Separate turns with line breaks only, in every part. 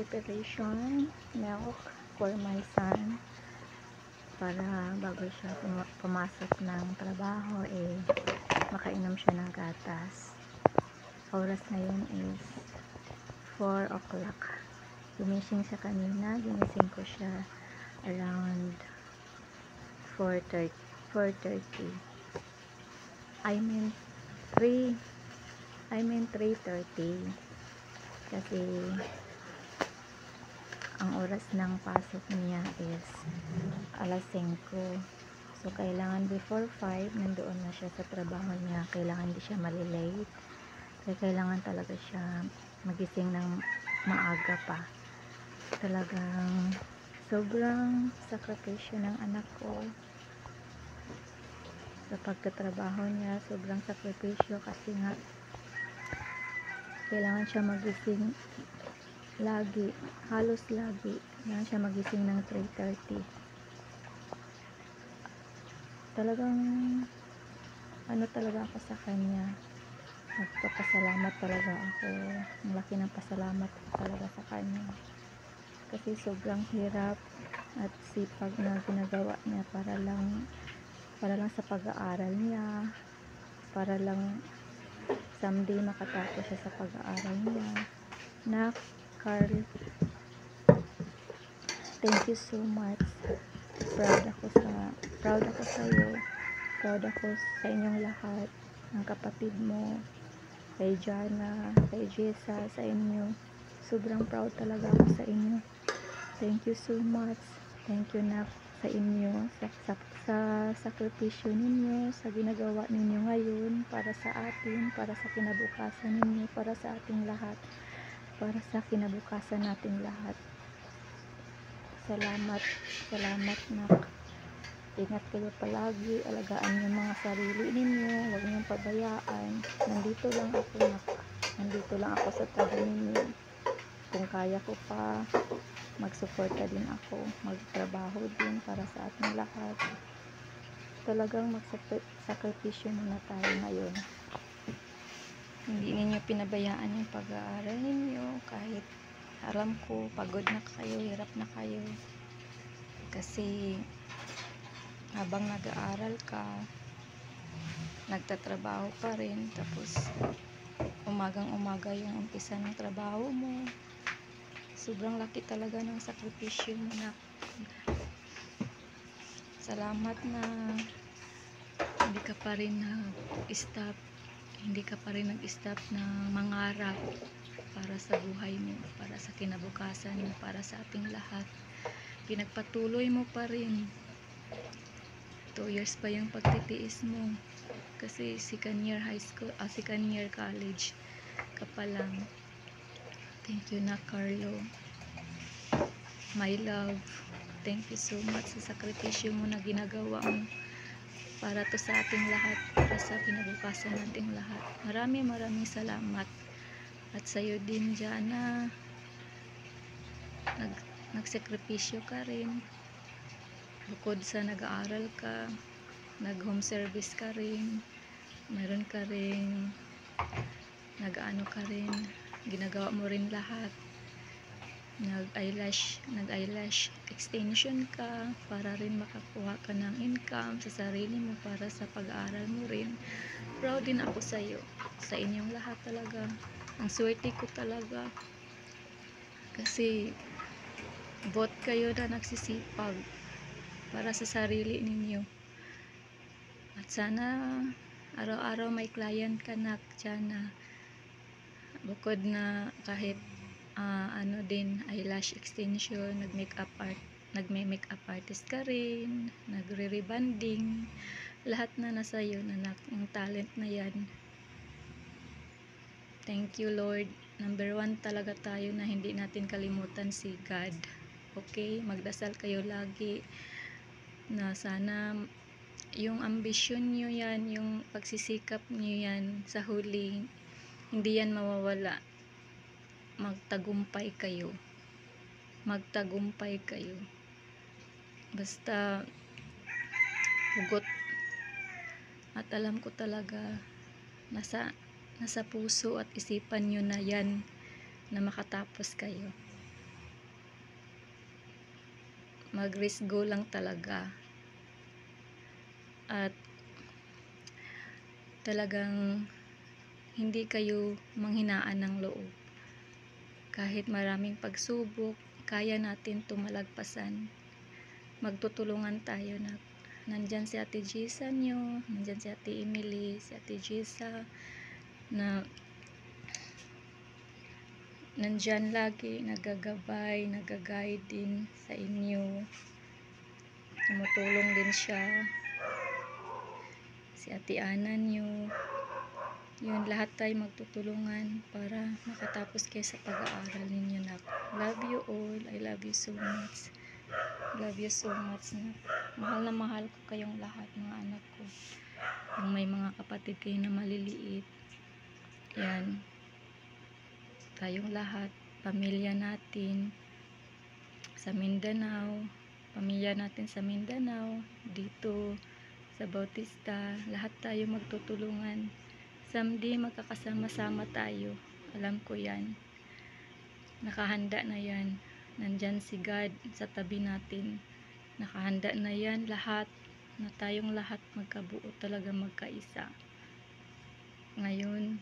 preparation milk for my son para bago siya pumasok ng trabaho makainom siya ng gatas. Oras ngayon is 4 o'clock. Gumising siya kanina, ginising ko siya around 4:30. I mean 3:30 kasi ang oras ng pasok niya is alas 5. So kailangan before 5 nandoon na siya sa trabaho niya. Kailangan hindi siya malilate. Kaya kailangan talaga siya magising ng maaga pa. Talagang sobrang sakripisyo ng anak ko sa pagtatrabaho niya. Sobrang sakripisyo kasi nga kailangan siya magising lagi, halos lagi. Kailangan siya magising ng 3:30. Talagang ano talaga ako sa kanya. Nagpapasalamat talaga ako. Ang laki ng pasalamat ko talaga sa kanya. Kasi sobrang hirap at sipag na ginagawa niya para lang sa pag-aaral niya, para lang someday makatapos siya sa pag-aaral niya. Na Carl, thank you so much. Proud ako sa iyo. Proud ako sa inyong lahat, ng kapatid mo, kay Jana, kay Jessa, sa inyo. Sobrang proud talaga ako sa inyo. Thank you so much. Thank you na sa inyo, sa sakripisyo ninyo, sa ginagawa ninyo ngayon para sa atin, para sa kinabukasan ninyo, para sa ating lahat, para sa kinabukasan nating lahat. Salamat nak. Ingat kayo palagi, alagaan niyo mga sarili ninyo, huwag niyong pabayaan. Nandito lang ako sa tabi ninyo. Kung kaya ko pa, magsuporta din ako, magtrabaho din para sa ating lahat. Talagang magsakripisyo muna tayo ngayon. Hindi ninyo pinabayaan yung pag-aaral ninyo, kahit alam ko pagod na kayo, hirap na kayo, kasi habang nag-aaral ka, nagtatrabaho pa rin, tapos umagang-umaga yung umpisa ng trabaho mo. Sobrang laki talaga ng sakripisyo mo na. Salamat na hindi ka pa rin nag-stop, na mangarap para sa buhay mo, para sa kinabukasan mo, para sa ating lahat. Pinagpatuloy mo pa rin. 2 years pa yung pagtitiis mo kasi second year college ka pa lang. Thank you na Carlo, my love. Thank you so much sa sakripisyo mo na ginagawa mo para to sa ating lahat, para sa kinabukasan nating lahat. Maraming salamat. At sa'yo din Jana, nagsakripisyo ka rin. Bukod sa nag-aaral ka, nag-home service ka rin, mayroon ka rin nag-ano ka rin, ginagawa mo rin lahat. Nag-eyelash extension ka para rin makakuha ka ng income sa sarili mo, para sa pag-aaral mo rin. Proud din ako sa iyo, sa inyong lahat talaga. Ang swerte ko talaga kasi both kayo na nagsisipag para sa sarili ninyo. At sana araw-araw may client ka na Jana. Bukod na kahit ano din, eyelash extension, nagme-makeup artist ka rin, nagre-rebanding, lahat na nasa iyo na yung talent na yan. Thank you Lord. Number 1 talaga tayo na hindi natin kalimutan si God. Okay, magdasal kayo lagi na sana yung ambisyon nyo yan, yung pagsisikap nyo yan sa huli, hindi yan mawawala. Magtagumpay kayo, basta hugot. At alam ko talaga nasa puso at isipan nyo na yan na makatapos kayo. mag-risk go lang talaga. At talagang hindi kayo manghinaan ng loob. Kahit maraming pagsubok, kaya natin tumalagpasan. Magtutulungan tayo na nandyan si Ate Gisa nyo, nandyan si Ate Emily, si Ate Gisa, na nandyan lagi, nagagabay, nagaguide din sa inyo. Tumutulong din siya. Si Ate Ana nyo. Yun, lahat tayo magtutulungan para makatapos kayo sa pag-aaral ninyo, nak. Love you all. I love you so much. Love you so much, nak. Mahal na mahal ko kayong lahat, mga anak ko. Kung may mga kapatid kayo na maliliit, yan, tayong lahat, pamilya natin sa Mindanao, pamilya natin sa Mindanao, dito sa Bautista, lahat tayo magtutulungan. Someday magkakasama-sama tayo. Alam ko yan. Nakahanda na yan. Nandyan si God sa tabi natin. Nakahanda na yan lahat, na tayong lahat magkabuo talaga, magkaisa. Ngayon,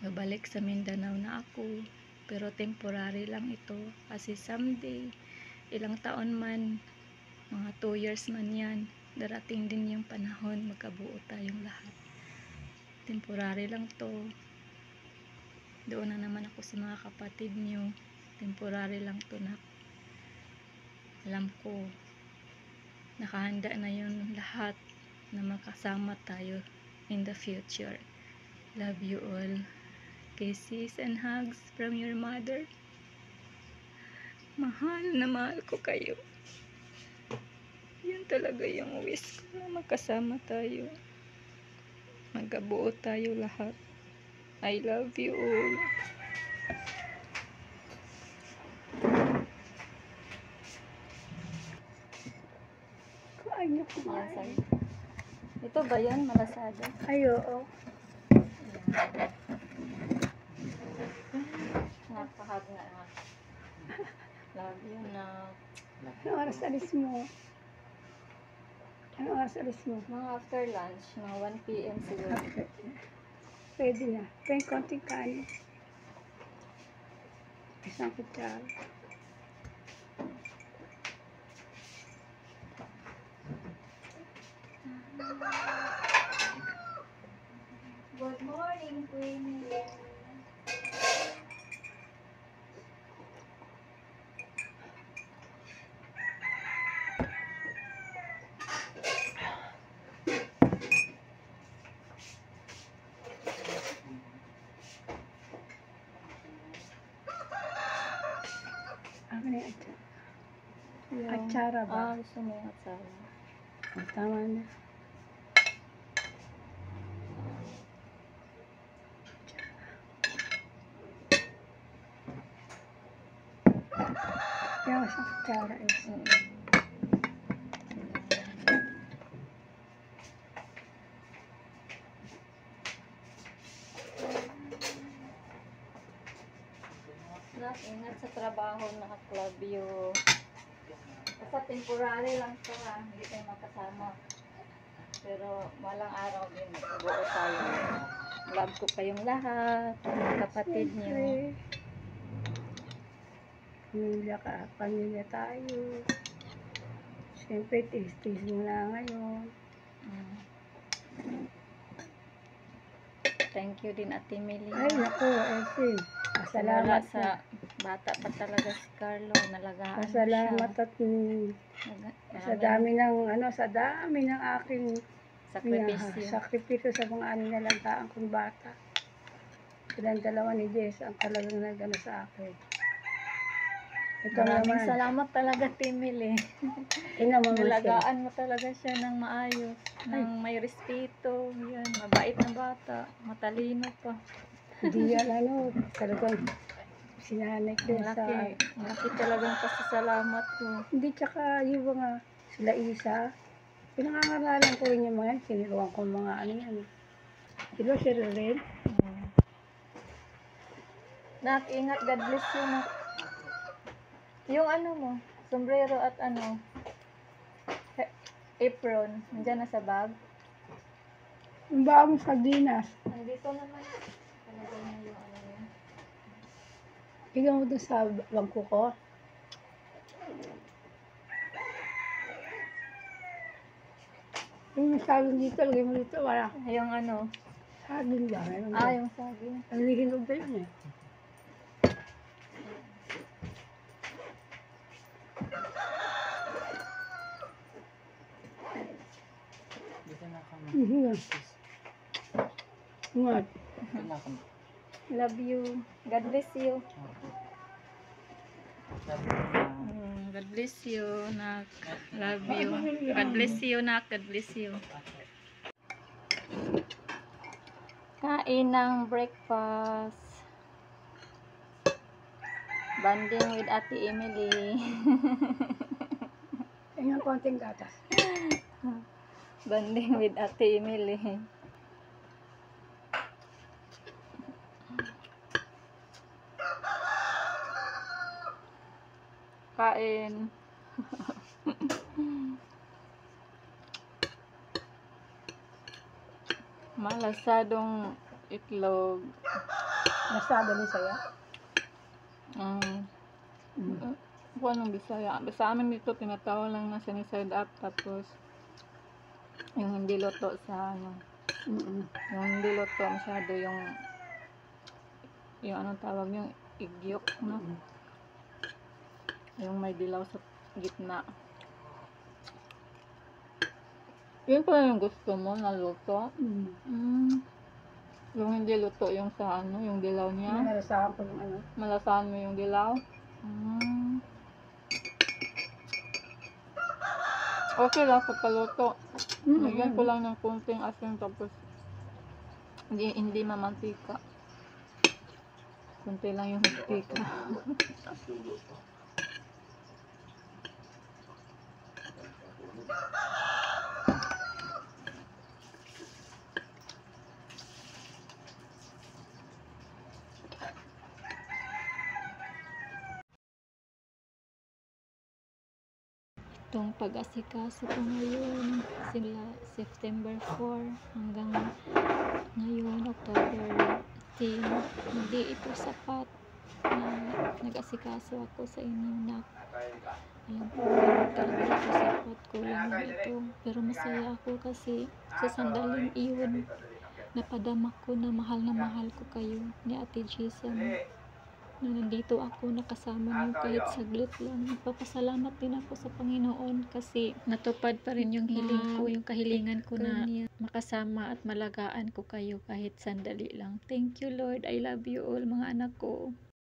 babalik sa Mindanao na ako, pero temporary lang ito, kasi someday, ilang taon man, mga 2 years man yan, darating din yung panahon, magkabuo tayong lahat. Temporary lang to. Doon na naman ako sa mga kapatid nyo. Temporary lang to, nak. Alam ko, nakahanda na yun lahat, na makasama tayo in the future. Love you all. Kisses and hugs from your mother. Mahal na mahal ko kayo. Yan talaga yung wish ko, na magkasama tayo. Magkabuo tayo lahat. I love you all.
Kain niyo kumain.
Ito ba yan? Malasada?
Ay, oo.
Napahag na. Love you, na.
Anong oras alis mo? Anong oras alis mo?
Mga after lunch, mga 1 PM siguro.
Pwede na. Kaya konting kanin. Isang kutsara.
Good morning, Queenie.
Ano na yung atsara? Atsara ba?
Gusto mo yung atsara.
Tama na. Kaya isang kutsara is.
Nak, ingat sa trabaho, na love you. Basta temporary lang ito, ha. Hindi tayo makasama. Pero malang araw din, magkabuo tayo. Love ko kayong lahat, mga kapatid niyo.
Pamilya tayo. Siyempre, tis-tis mo na ngayon.
Thank you din, Ate Mili.
Ay, naku, Elsie.
Salamat
Pasalamat
sa bata pa talaga si Carlo. Nalagaan mo
Pasalamat
siya.
at sa dami ng aking
sakripisyo.
sakripisyo sa mga nilalagaan kong bata. Silang dalawa ni Jess ang talagang nagano sa akin. Ito
Maraming
naman,
salamat talaga, Timil, eh.
inamamasin.
Nalagaan mo talaga siya ng maayos, ng may respeto. Yan, mabait na bata, matalino pa.
Hindi yan talagang sinanay ko sa...
Malaki talagang pasasalamat ko.
Hindi, tsaka yung mga sila isa, pinangangaralan ko rin yung mga yan, siniluan ko mga yan. Sila rin.
Nak, ingat, God bless you, nak. Yung ano mo, sombrero at ano, apron. Nandiyan na sa bag.
Yung ba mo sardinas?
Nandito naman. Talagay na yung ano yun.
Ikaw mo doon sa bangko ko. Yung saging dito, lagay mo dito, wala.
Yung ano.
Saging ba? Meron
Ah,
ba?
yung saging.
Ang lihinog ba yun eh?
Dito na kami.
What?
Dito na kami.
Love you. God bless you.
Sabi ko na,
God bless you, nak. Love you. God bless you, nak. God bless you. Kain ng breakfast. Banding with Ate Emily.
Tingnan konting gatas.
Banding with Ate Emily. Kain. Malasadong itlog.
Nasada ni saya.
Kung anong Bisaya. Sa amin dito, tinatawag lang na sunny side up. Tapos, yung hindi luto sa ano. Yung hindi luto masyado yung anong tawag yung igyok, no? Yung may dilaw sa gitna. Yun pala yung gusto mo na luto. Yung hindi luto yung sa ano, yung dilaw niya.
Nalasahan ko yung ano.
Malasahan mo yung dilaw. Okay lang pagkaluto. Lagyan ko lang ng kunting asin tapos hindi mamantika. Kunti lang yung mantika. Itong pag-asikaso ko ngayon sila September 4 hanggang ngayon October 10, hindi ito sapat na nag-asikaso ako sa inyo, nak. Alam ko talaga ito sapat, kulang lang ito, pero masaya ako kasi sa sandaling iyon napadama ko na mahal ko kayo ni Ate Jisa na nandito ako nakasama niyo kahit saglit lang. Nagpapasalamat din ako sa Panginoon kasi natupad pa rin yung hiling ko, yung kahilingan ko na makasama at malagaan ko kayo kahit sandali lang. Thank you, Lord. I love you all, mga anak ko.